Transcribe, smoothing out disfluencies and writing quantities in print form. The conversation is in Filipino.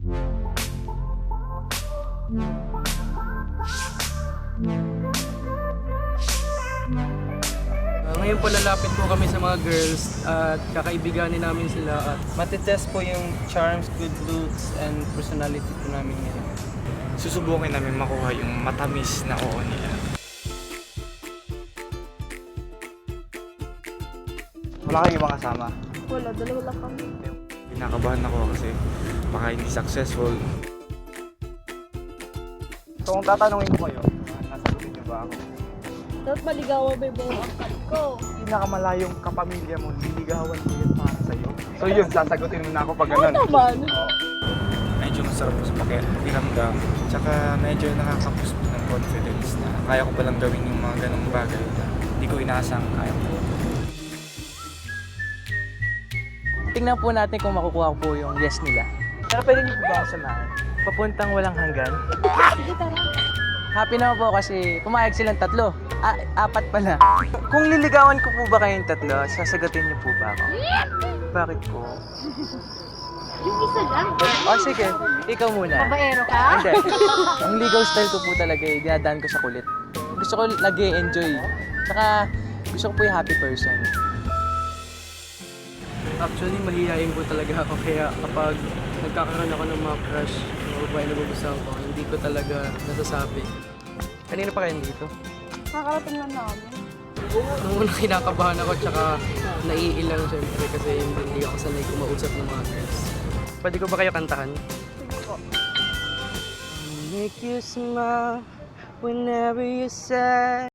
Ngayon po lalapit po kami sa mga girls at kakaibiganin namin sila at matitest po yung charms, good looks, and personality po namin ngayon. Susubukin namin makuha yung matamis na oo nila. Wala kayong ibang kasama? Wala, dalawa lang kami. Kinakabahan ako kasi baka hindi successful. So kung tatanungin ko kayo, nasagutin niyo ba ako? Dapat maligawan ba yung buong angkat ko? Pinakamalayong kapamilya mo, liligawan ko yun para sa'yo. So yun, sasagutin mo na ako pag ganun. Oo naman. Medyo masarap sa pakiramdam. Tsaka medyo nakakapus ng confidence na kaya ko palang gawin yung mga ganong bagay na hindi ko inaasang kaya ko. Tingnan po natin kung makukuha ko po yung yes nila. Pero pwede niyo po ba ako samahan? Papuntang walang hanggan. Sige, tara. Happy naman po kasi pumayag silang tatlo. Apat pala. Kung liligawan ko po ba kayong tatlo, sasagutin niyo po ba ako? Bakit po? Yung isa lang. Oh, sige. Ikaw muna. Babaero ka? Hindi. Ang ligaw style ko po talaga dinadaan ko sa kulit. Gusto ko nag-e-enjoy. Saka gusto ko po yung happy person. Actually, mahihayin po talaga ako. Kaya kapag nagkakaroon ako ng mga crush, mga babae na magustuhan ko, hindi ko talaga nasasabi. Kanina pa kayo dito? Nakakarating lang namin. Nung una kinakabahan ako, tsaka naiilang syempre kasi hindi ako sanay kumausap ng mga girls. Pwede ko ba kayo kantahan? Sige po. Make you smile whenever you say